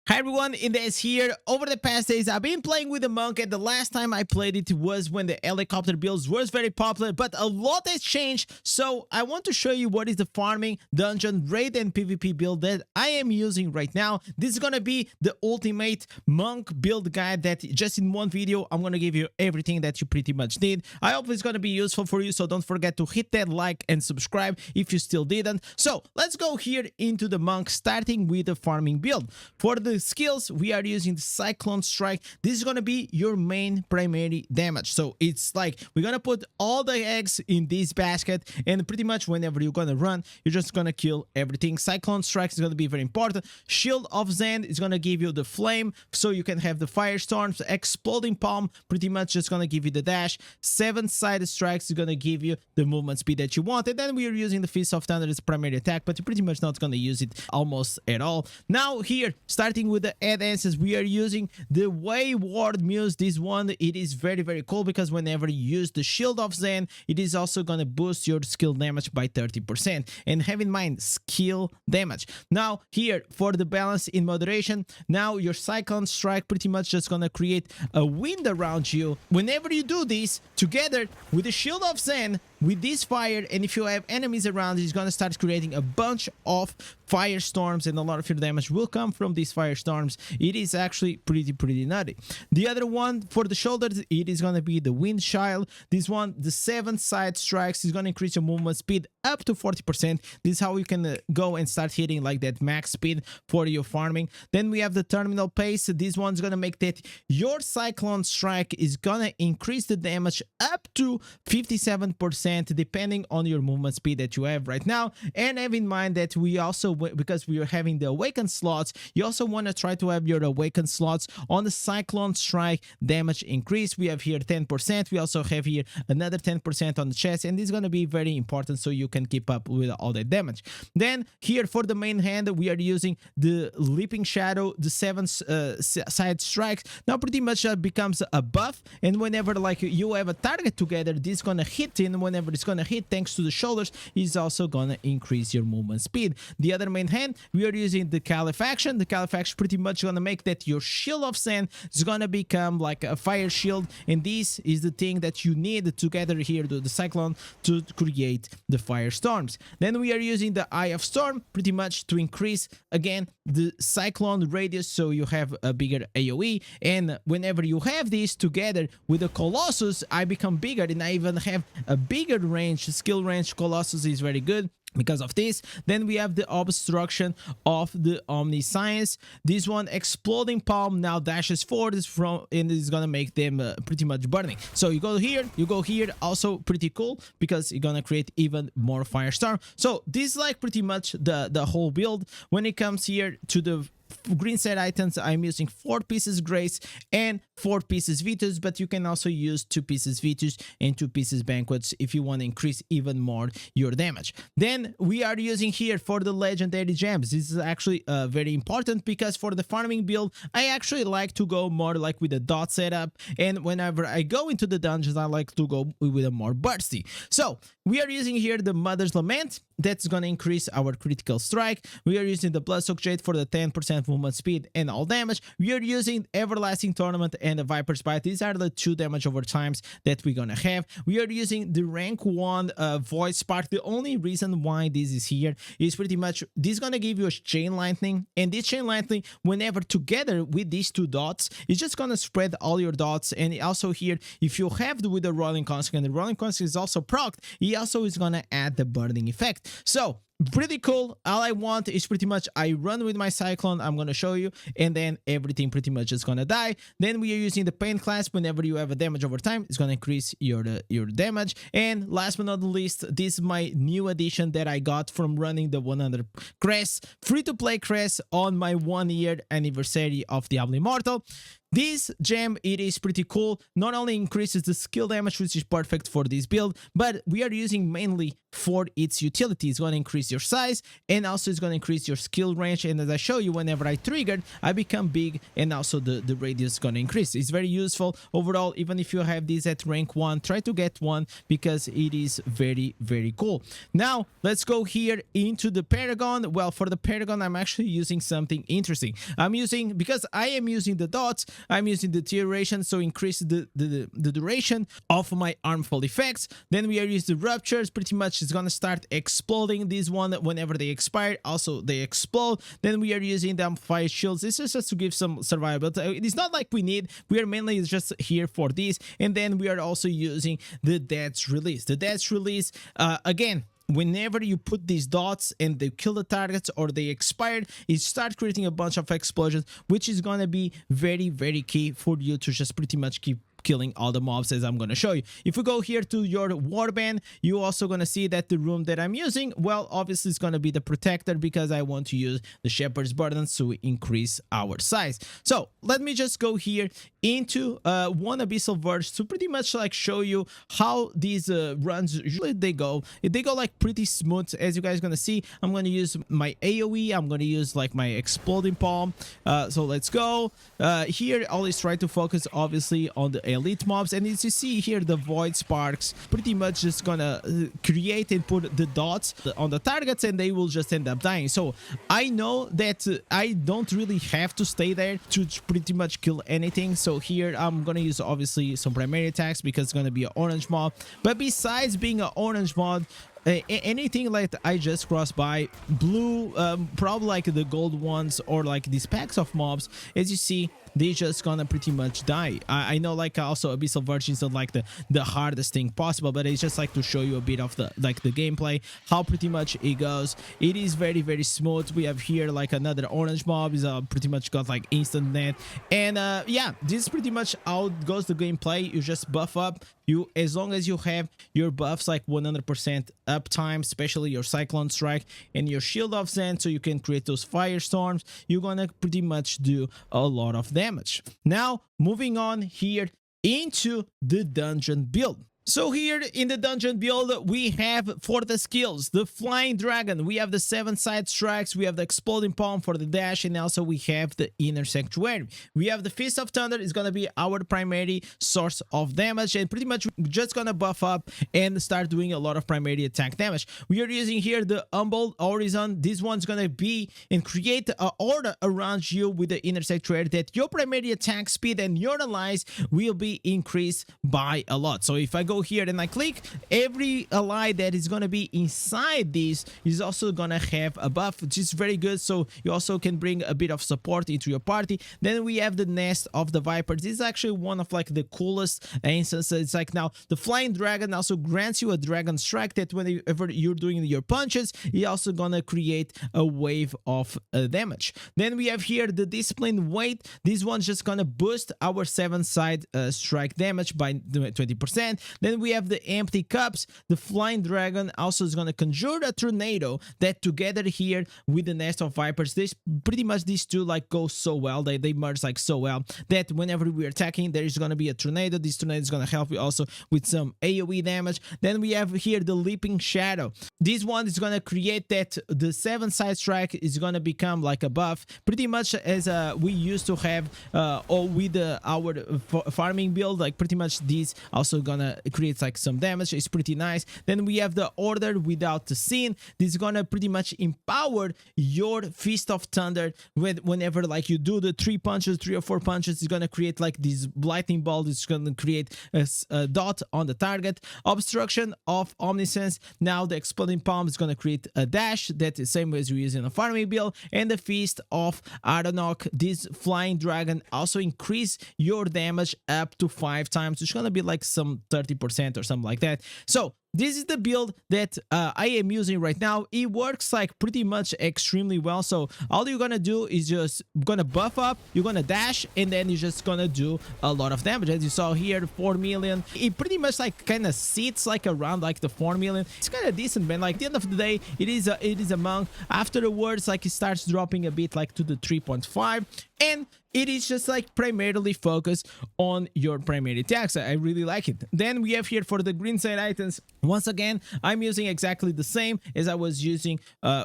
Hi everyone, Indez here. Over the past days, I've been playing with the monk, and the last time I played it was when the helicopter builds was very popular, but a lot has changed. So I want to show you what is the farming, dungeon, raid, and PvP build that I am using right now. This is gonna be the ultimate monk build guide that just in one video, I'm gonna give you everything that you pretty much need. I hope it's gonna be useful for you, so don't forget to hit that like and subscribe if you still didn't. So let's go here into the monk, starting with the farming build. For the skills, we are using the Cyclone Strike. This is gonna be your main primary damage. So it's like we're gonna put all the eggs in this basket, and pretty much whenever you're gonna run, you're just gonna kill everything. Cyclone Strike is gonna be very important. Shield of Zen is gonna give you the flame, so you can have the firestorms. Exploding palm pretty much just gonna give you the dash. 7-sided strikes is gonna give you the movement speed that you want, and then we are using the Fist of Thunder as primary attack, but you're pretty much not gonna use it almost at all. Now here, starting with the add-ons, we are using the Wayward Muse. This one, it is very cool because whenever you use the Shield of Zen, it is also gonna boost your skill damage by 30%. And have in mind, skill damage. Now here, for the balance in moderation, now your Cyclone Strike pretty much just gonna create a wind around you. Whenever you do this, together with the Shield of Zen, with this fire, and if you have enemies around, it's gonna start creating a bunch of firestorms, and a lot of your damage will come from these firestorms. It is actually pretty nutty. The other one for the shoulders, it is gonna be the Wind Child. This one, the 7-side strikes, is gonna increase your movement speed up to 40%. This is how you can go and start hitting like that max speed for your farming. Then we have the Terminal Pace. This one's gonna make that your Cyclone Strike is gonna increase the damage up to 57%, depending on your movement speed that you have right now. And have in mind that we also, because we are having the awakened slots, you also want to try to have your awakened slots on the Cyclone Strike damage increase. We have here 10%. We also have here another 10% on the chest, and this is going to be very important so you can keep up with all that damage. Then here for the main hand, we are using the Leaping Shadow, the 7-side strikes. Now pretty much becomes a buff, and whenever like you have a target together, this is going to hit in. Whenever it's gonna hit, thanks to the shoulders, is also gonna increase your movement speed. The other main hand, we are using the Califaction. The Califaction pretty much gonna make that your Shield of Sand is gonna become like a fire shield, and this is the thing that you need together here to the Cyclone to create the firestorms. Then we are using the Eye of Storm pretty much to increase again the Cyclone radius, so you have a bigger AoE. And whenever you have this together with the Colossus, I become bigger, and I even have a bigger range, skill range. Colossus is very good because of this. Then we have the Obstruction of the Omniscience. This one, Exploding Palm, now dashes forward from, and is gonna make them pretty much burning. So you go here, also pretty cool because you're gonna create even more firestorm. So this is like pretty much the whole build. When it comes here to the green set items, I'm using 4 pieces Grace and 4 pieces Vithus, but you can also use 2 pieces Vithus and 2 pieces Banquets if you want to increase even more your damage. Then we are using here for the legendary gems. This is actually very important because for the farming build, I actually like to go more like with a dot setup, and whenever I go into the dungeons, I like to go with a more bursty. So we are using here the Mother's Lament. That's gonna increase our critical strike. We are using the Bloodsoaked Jade for the 10% movement speed and all damage. We are using Everlasting Tournament and the Viper's Bite. These are the 2 damage over times that we're gonna have. We are using the rank 1 Void Spark. The only reason why this is here is pretty much this is gonna give you a Chain Lightning, and this Chain Lightning, whenever together with these 2 dots, it's just gonna spread all your dots. And also here, if you have with the Rolling Consequence, the Rolling Consequence is also procced, he also is gonna add the burning effect. So pretty cool. All I want is pretty much I run with my Cyclone, I'm gonna show you, and then everything pretty much is gonna die. Then we are using the Pain class. Whenever you have a damage over time, it's gonna increase your damage. And last but not least, this is my new addition that I got from running the 100 crest, free to play crest on my 1-year anniversary of Diablo Immortal. this gem, it is pretty cool. Not only increases the skill damage, which is perfect for this build, but we are using mainly for its utility. It's going to increase your size, and also it's going to increase your skill range. And as I show you, whenever I triggered, I become big, and also the radius is going to increase. It's very useful overall. Even if you have this at rank 1, try to get one because it is very, very cool. Now let's go here into the Paragon. Well, for the Paragon, I'm actually using something interesting. Because I am using the dots, I'm using the duration, so increase the duration of my harmful effects. Then we are using the ruptures. Pretty much it's gonna start exploding this one whenever they expire. Also they explode. Then we are using the amplified shields. This is just to give some survivability. It's not like we are mainly just here for this. And then we are also using the Death's Release. The Death's Release, again, whenever you put these dots and they kill the targets or they expired, it starts creating a bunch of explosions, which is gonna be very, very key for you to just pretty much keep killing all the mobs, as I'm going to show you. If we go here to your Warband, you're also going to see that the room that I'm using, well, obviously it's going to be the Protector, because I want to use the Shepherd's Burden to increase our size. So let me just go here into one Abyssal Verge to pretty much like show you how these runs usually they go like pretty smooth. As you guys going to see, I'm going to use my AoE, I'm going to use like my Exploding Palm. So let's go here. Always try to focus obviously on the elite mobs, and as you see here, the Void Sparks pretty much just gonna create and put the dots on the targets, and they will just end up dying. So I know that I don't really have to stay there to pretty much kill anything. So here I'm gonna use obviously some primary attacks because it's gonna be an orange mob. But besides being an orange mob, anything like I just crossed by, blue, probably like the gold ones or like these packs of mobs, as you see, they just gonna pretty much die. I know like also Abyssal Verge is not like the hardest thing possible, but it's just like to show you a bit of the gameplay, how pretty much it goes. It is very, very smooth. We have here like another orange mob is pretty much got like instant net, and yeah, this is pretty much how it goes the gameplay. You just buff up. You, as long as you have your buffs like 100% uptime, especially your Cyclone Strike and your Shield of Zen, so you can create those firestorms, you're gonna pretty much do a lot of damage. Now, moving on here into the dungeon build. So here in the dungeon build, we have for the skills, the Flying Dragon, we have the 7 side strikes, we have the Exploding Palm for the dash, and also we have the Inner Sanctuary. We have the Fist of Thunder is going to be our primary source of damage, and pretty much we're just going to buff up and start doing a lot of primary attack damage. We are using here the Humbled Horizon. This one's going to be and create an aura around you with the Inner Sanctuary that your primary attack speed and your allies will be increased by a lot. So if I go here and I click, every ally that is going to be inside this is also going to have a buff, which is very good. So you also can bring a bit of support into your party. Then we have the Nest of the Vipers. This is actually one of like the coolest instances. It's like now the Flying Dragon also grants you a Dragon Strike that whenever you're doing your punches, it's also going to create a wave of damage. Then we have here the Discipline Weight. This one's just going to boost our 7 side strike damage by 20%. Then we have the Empty Cups. The Flying Dragon also is going to conjure a tornado that together here with the Nest of Vipers, this pretty much these two like go so well, they merge like so well that whenever we're attacking, there is going to be a tornado. This tornado is going to help you also with some AoE damage. Then we have here the Leaping Shadow. This one is going to create that the 7 side strike is going to become like a buff, pretty much as we used to have or with our farming build. Like pretty much these also gonna create like some damage. It's pretty nice. Then we have the Order Without the Sin. This is gonna pretty much empower your Fist of Thunder whenever like you do the 3 or 4 punches. It's gonna create like this lightning bolt. It's gonna create a dot on the target. Obstruction of Omniscience. Now the Exploding Palm is gonna create a dash that the same way as we use in a farming build. And the Feast of Adonok, this Flying Dragon, also increase your damage up to 5 times. It's gonna be like some 30% or something like that. So this is the build that I am using right now. It works like pretty much extremely well. So all you're gonna do is just gonna buff up, you're gonna dash, and then you're just gonna do a lot of damage. As you saw here, 4 million. It pretty much like kind of sits like around like the 4 million. It's kind of decent, man. Like at the end of the day, it is a monk. Afterwards, like it starts dropping a bit like to the 3.5, and it is just like primarily focused on your primary attacks. I really like it. Then we have here for the green side items, once again, I'm using exactly the same as I was using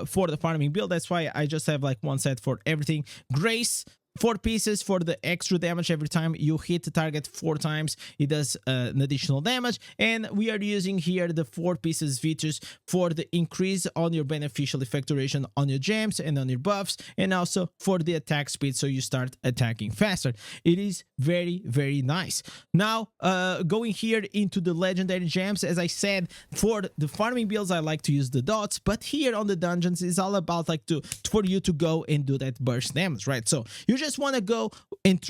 for the farming build. That's why I just have like one set for everything. Grace, 4 pieces for the extra damage every time you hit the target 4 times. It does an additional damage. And we are using here the 4 pieces Vithus for the increase on your beneficial effect duration on your gems and on your buffs, and also for the attack speed, so you start attacking faster. It is very, very nice. Now, going here into the legendary gems, as I said, for the farming builds, I like to use the dots, but here on the dungeons, it's all about like for you to go and do that burst damage, right? So you just want to go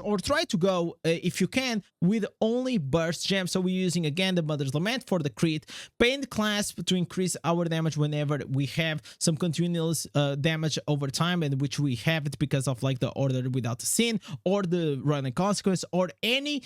or try to go, if you can, with only burst gems. So we're using again the Mother's Lament for the crit, Paint Clasp to increase our damage whenever we have some continuous damage over time, and which we have it because of like the Order Without a Sin or the Running Consequence or any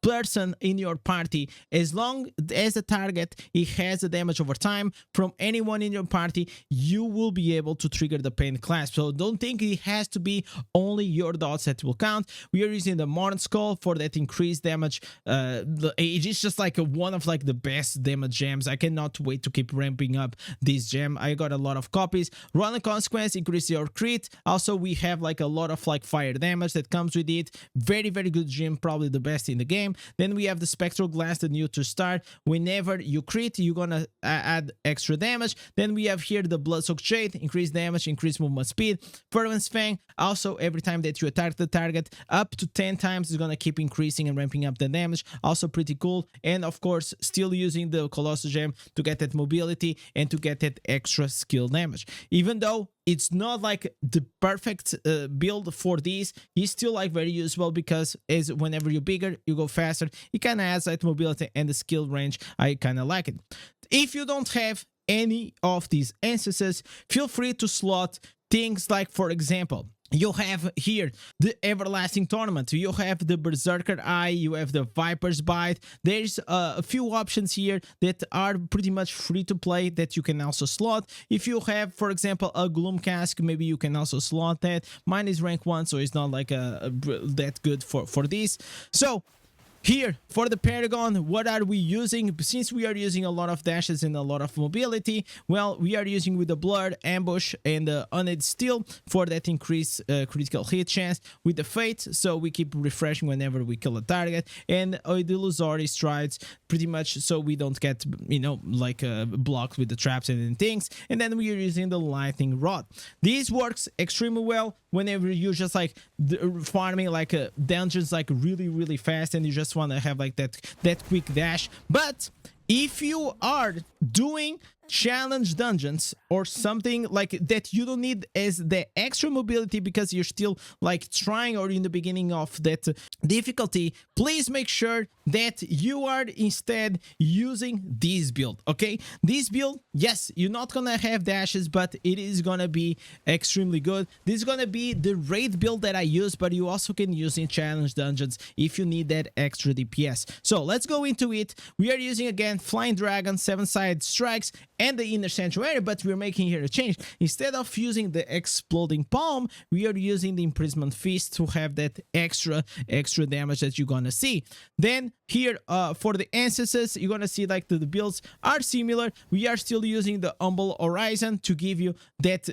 person in your party. As long as the target it has a damage over time from anyone in your party, you will be able to trigger the Paint Clasp. So don't think it has to be only your dots that will count. We are using the Morn Skull for that increased damage. It is just like one of like the best damage gems. I cannot wait to keep ramping up this gem. I got a lot of copies. Running Consequence, increase your crit. Also, we have like a lot of like fire damage that comes with it. Very, very good gem, probably the best in the game. Then we have the Specter Glass, the new to start. Whenever you crit, you're gonna add extra damage. Then we have here the Bloodsoaked Jade, increased damage, increased movement speed. Fervent Fang, also every time that you attack the target, up to 10 times is gonna keep increasing and ramping up the damage. Also pretty cool. And of course, still using the Colossus Gem to get that mobility and to get that extra skill damage. Even though it's not like the perfect build for these, he's still like very useful because as whenever you're bigger, you go faster. It kind of adds that mobility and the skill range. I kind of like it. If you don't have any of these instances, feel free to slot things like, for example, you have here the Everlasting Tournament, you have the Berserker Eye, you have the Viper's Bite. There's a few options here that are pretty much free to play that you can also slot. If you have, for example, a Gloom Cask, maybe you can also slot that. Mine is rank 1, so it's not like that good for this. So here, for the Paragon, what are we using? Since we are using a lot of dashes and a lot of mobility, well, we are using with the Blur, Ambush, and the Undead Steel for that increased critical hit chance. With the Fate, so we keep refreshing whenever we kill a target. And the Illusory Strides, pretty much so we don't get, you know, like blocked with the traps and things. And then we are using the Lightning Rod. This works extremely well whenever you're just like farming like dungeons like really, really fast, and you just want to have like that quick dash. But if you are doing challenge dungeons or something like that, you don't need as the extra mobility because you're still like trying or in the beginning of that difficulty, please make sure that you are instead using this build. Okay, this build, yes, you're not gonna have dashes, but it is gonna be extremely good. This is gonna be the raid build that I use, but you also can use in challenge dungeons if you need that extra DPS. So let's go into it. We are using again Flying Dragon, 7-sided strikes, and the Inner Sanctuary, but we're making here a change. Instead of using the Exploding Palm, we are using the Imprisonment Fist to have that extra damage that you're gonna see. Then here for the instances, you're gonna see like the builds are similar. We are still using the Humble Horizon to give you that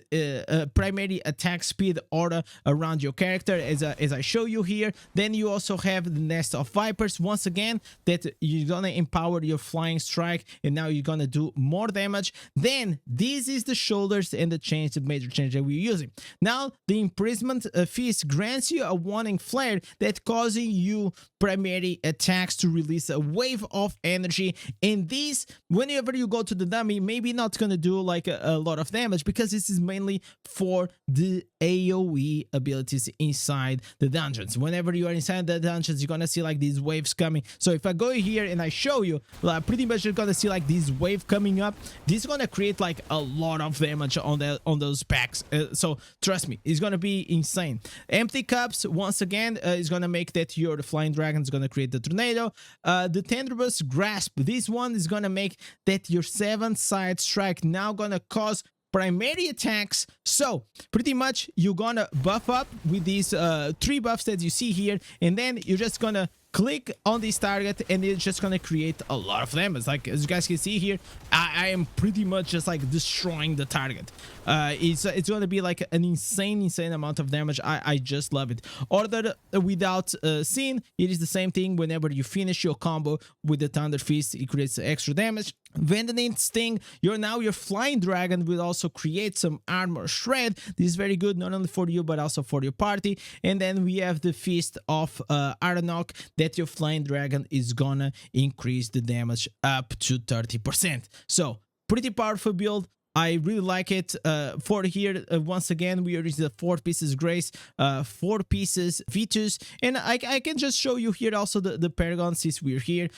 primary attack speed aura around your character, as I show you here. Then you also have the Nest of Vipers, once again, that you're gonna empower your Flying Strike, and now you're gonna do more damage. Then this is the shoulders and the major change that we're using. Now the Imprisonment Feast grants you a warning flare that causing you primary attacks to release a wave of energy. And this, whenever you go to the dummy, maybe not gonna do like a lot of damage because this is mainly for the AoE abilities inside the dungeons. Whenever you are inside the dungeons, you're gonna see like these waves coming. So if I go here and I show you, pretty much you're gonna see like this wave coming up. This is gonna create like a lot of damage on those packs. So trust me, it's gonna be insane. Empty Cups, once again, is gonna make that your Flying Dragon is gonna create the tornado. The Tenderous Grasp, this one is gonna make that your 7-side strike now gonna cause primary attacks. So pretty much you're gonna buff up with these 3 buffs that you see here, and then you're just gonna click on this target and it's just gonna create a lot of damage. Like as you guys can see here, I am pretty much just like destroying the target. It's gonna be like an insane amount of damage. I just love it. Order without sin, it is the same thing. Whenever you finish your combo with the Thunder Fist, it creates extra damage. Vendenant Sting, your flying dragon will also create some armor shred. This is very good, not only for you but also for your party. And then we have the Fist of Aranok, that your flying dragon is gonna increase the damage up to 30%. So pretty powerful build. I really like it. For here, once again, we are using the 4 pieces Grace, 4 pieces Vithus, and I can just show you here also the Paragon since we're here.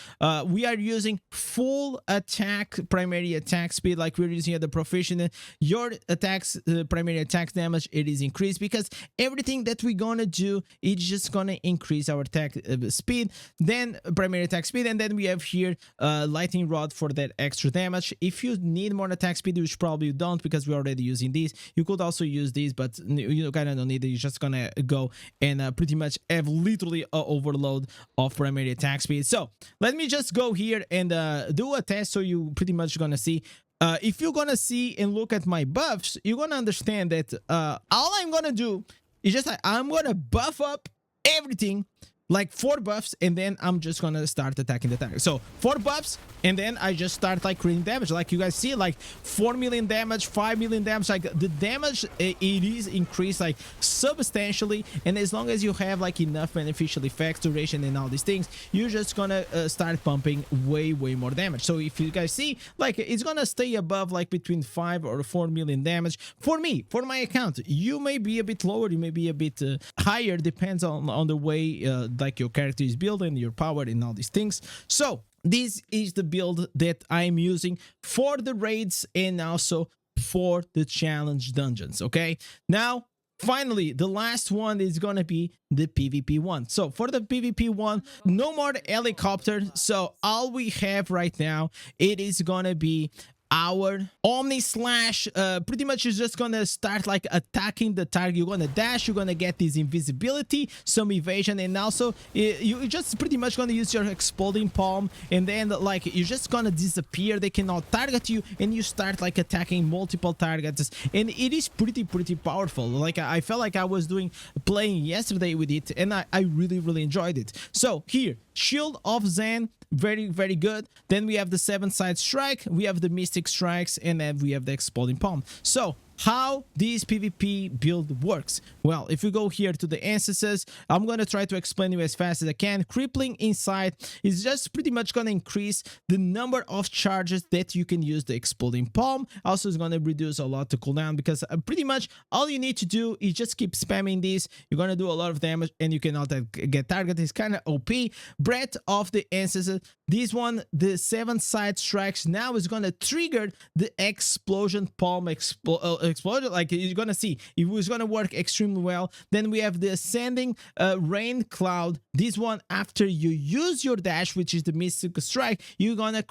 We are using full attack, primary attack speed, like we're using at the proficient. Your attacks, primary attack damage, it is increased because everything that we're gonna do, it's just gonna increase our attack speed, then primary attack speed, and then we have here lightning rod for that extra damage. If you need more attack speed, which probably you don't because we're already using these, you could also use these, but you kind of don't need it. You're just gonna go and pretty much have literally an overload of primary attack speed. So let me just go here and do a test, so you pretty much gonna see. If you're gonna see and look at my buffs, you're gonna understand that all I'm gonna do is just I'm gonna buff up everything, like 4 buffs, and then I'm just gonna start attacking the target. So 4 buffs, and then I just start like creating damage. Like you guys see, like 4 million damage, 5 million damage. Like the damage, it is increased like substantially. And as long as you have like enough beneficial effects, duration, and all these things, you're just gonna start pumping way more damage. So if you guys see, like it's gonna stay above like between 5 or 4 million damage. For me, for my account, you may be a bit lower, you may be a bit higher, depends on the way like your character is built and your power and all these things. So this is the build that I'm using for the raids and also for the challenge dungeons. Okay, now finally the last one is gonna be the PvP one. So for the PvP one, no more helicopter. So all we have right now, it is gonna be our Omni Slash. Pretty much is just gonna start like attacking the target. You're gonna dash, you're gonna get this invisibility, some evasion, and also you just pretty much gonna use your exploding palm, and then like you're just gonna disappear. They cannot target you, and you start like attacking multiple targets, and it is pretty powerful. Like I felt like I was playing yesterday with it, and I really enjoyed it. So here, Shield of Zen, very good. Then we have the 7-side strike, we have the Mystic Strikes, and then we have the exploding palm. So how this PvP build works? Well, if you go here to the instances, I'm gonna try to explain you as fast as I can. Crippling Insight is just pretty much gonna increase the number of charges that you can use the exploding palm. Also, it's gonna reduce a lot the cooldown, because pretty much all you need to do is just keep spamming this. You're gonna do a lot of damage and you cannot get targeted. It's kind of OP. Breath of the Ancestors, this one, the 7-side strikes, now is gonna trigger the explosion palm explosion. Like you're gonna see, it was gonna work extremely well. Then we have the Ascending Rain Cloud. This one, after you use your dash, which is the Mystic Strike, you're gonna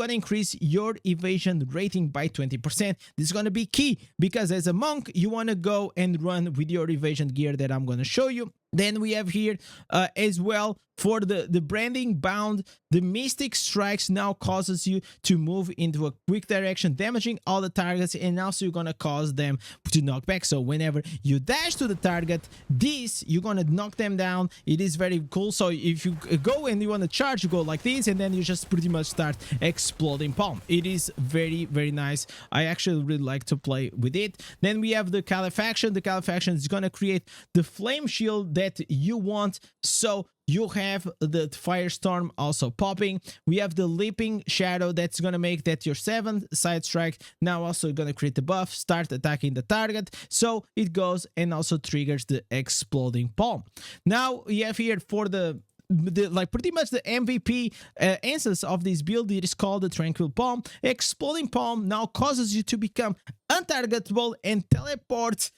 increase your evasion rating by 20%. This is gonna be key, because as a monk, you wanna go and run with your evasion gear that I'm gonna show you. Then we have here as well, for the branding bound, the Mystic Strikes now causes you to move into a quick direction, damaging all the targets, and also you're gonna cause them to knock back. So whenever you dash to the target, you're gonna knock them down. It is very cool. So if you go and you want to charge, you go like this, and then you just pretty much start exploding palm. It is very nice. I actually really like to play with it. Then we have the Calefaction. The Calefaction is gonna create the flame shield that you want. So you have the firestorm also popping. We have the leaping shadow that's gonna make that your 7-side strike now also gonna create the buff, start attacking the target, so it goes and also triggers the exploding palm. Now we have here for the like pretty much the MVP instance of this build, it is called the Tranquil Palm. Exploding Palm now causes you to become untargetable and teleport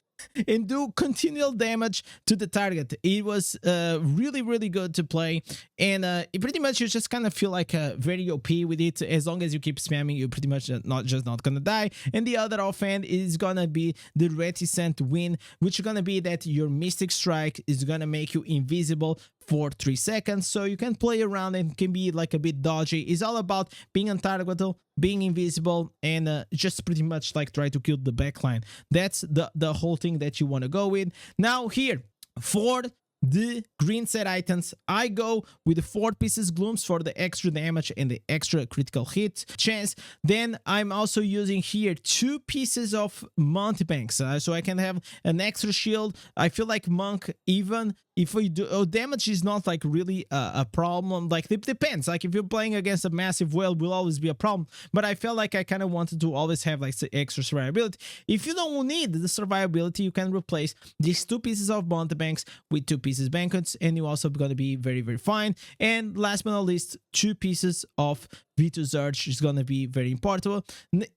and do continual damage to the target. It was really, really good to play, and it pretty much you just kind of feel like very OP with it. As long as you keep spamming, you're pretty much not gonna die. And the other offhand is gonna be the reticent win, which is gonna be that your Mystic Strike is gonna make you invisible for 3 seconds, so you can play around and can be like a bit dodgy. It's all about being untargetable, being invisible, and just pretty much like try to kill the backline. That's the whole thing that you want to go with. Now here for the green set items, I go with the 4 pieces glooms for the extra damage and the extra critical hit chance. Then I'm also using here 2 pieces of Monk banks, so I can have an extra shield. I feel like Monk, even if we do damage is not like really a problem, like it depends. Like if you're playing against a massive whale, will always be a problem, but I felt like I kind of wanted to always have like extra survivability. If you don't need the survivability, you can replace these 2 pieces of Monk banks with 2 pieces Banquets, and you're also going to be very, very fine. And last but not least, 2 pieces of Vithu Surge is going to be very important.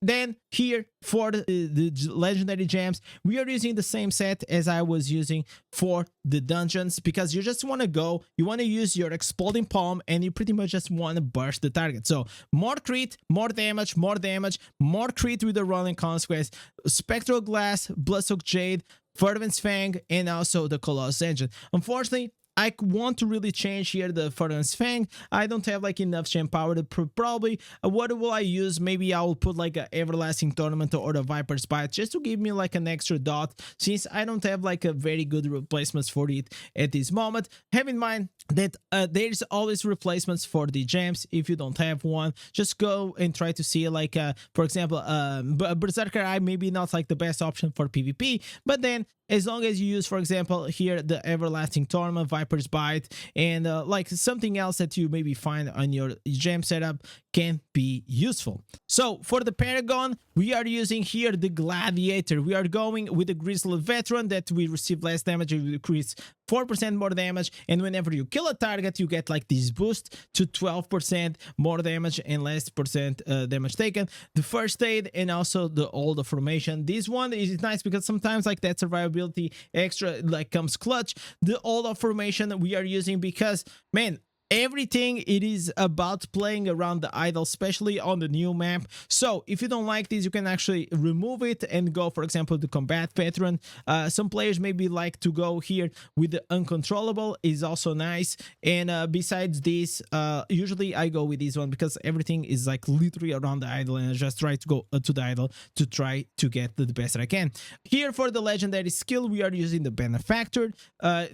Then here for the legendary gems, we are using the same set as I was using for the dungeons, because you just want to go, you want to use your exploding palm, and you pretty much just want to burst the target. So more crit, more damage, more crit with the rolling consequence, Specter Glass, Bloodsoaked Jade, Fervent Fang, and also the Colossus Engine. Unfortunately, I want to really change here the Fervent Fang. I don't have like enough gem power to probably, what will I use? Maybe I will put like an Everlasting Tournament or the Viper's Bite just to give me like an extra dot, since I don't have like a very good replacements for it at this moment. Have in mind that there's always replacements for the gems. If you don't have one, just go and try to see like for example Berserker Eye, maybe not like the best option for PvP, but then as long as you use, for example, here the Everlasting Tournament, Viper's Bite, and like something else that you maybe find on your gem setup can be useful. So for the Paragon, we are using here the Gladiator. We are going with the Grizzled Veteran that we receive less damage, it will increase 4% more damage, and whenever you kill a target, you get like this boost to 12% more damage and less percent damage taken. The first aid and also the Old Formation. This one is nice because sometimes like that survivability extra like comes clutch. The Old Formation we are using because, man, everything it is about playing around the idol, especially on the new map. So if you don't like this, you can actually remove it and go, for example, the combat veteran. Some players maybe like to go here with the uncontrollable, is also nice. And besides this, usually I go with this one because everything is like literally around the idol, and I just try to go to the idol to try to get the best that I can. Here for the legendary skill, we are using the Benefactor.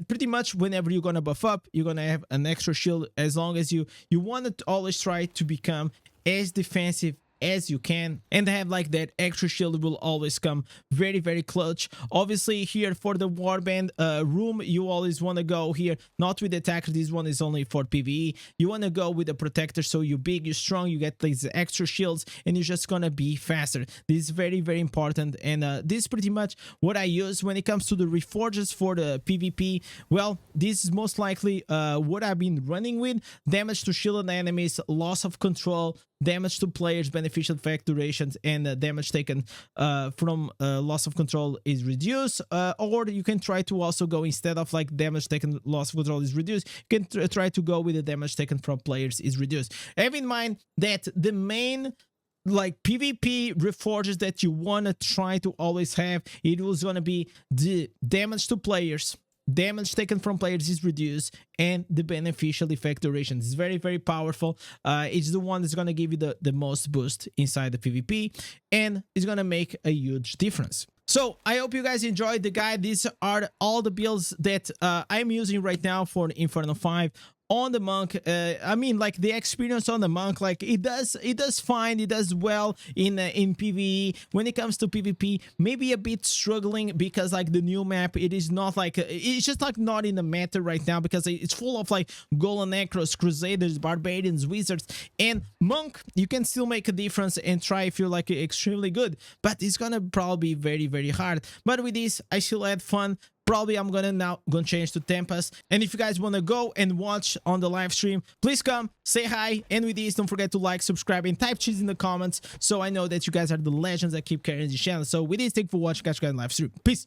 Pretty much whenever you're gonna buff up, you're gonna have an extra shield. As long as you want to always try to become as defensive as you can and have like that extra shield will always come very, very clutch. Obviously here for the Warband room, you always want to go here not with the attacker. This one is only for PvE. You want to go with the protector, so you're big, you're strong, you get these extra shields, and you're just gonna be faster. This is very, very important, and this is pretty much what I use when it comes to the reforges for the PvP. Well, this is most likely what I've been running with. Damage to shielded enemies, loss of control, damage to players, beneficial effect durations, and damage taken from loss of control is reduced. Or you can try to also go, instead of like damage taken, loss of control is reduced, you can try to go with the damage taken from players is reduced. Have in mind that the main like PvP reforges that you want to try to always have, it was going to be the damage to players, damage taken from players is reduced, and the beneficial effect duration is very, very powerful. It's the one that's going to give you the most boost inside the PvP, and it's going to make a huge difference. So I hope you guys enjoyed the guide. These are all the builds that I'm using right now for Inferno 5 on the Monk. I mean, like the experience on the Monk, like it does fine, it does well in PvE. When it comes to PvP, maybe a bit struggling because like the new map, it is not like it's just like not in the meta right now because it's full of like Golem Necros, Crusaders, Barbarians, Wizards, and Monk. You can still make a difference and try if you're like extremely good, but it's gonna probably be very, very hard. But with this, I still had fun. Probably I'm gonna change to Tempest. And if you guys want to go and watch on the live stream, please come say hi. And with this, don't forget to like, subscribe, and type cheese in the comments so I know that you guys are the legends that keep carrying this channel. So with this, thank you for watching. Catch you guys in live stream. Peace.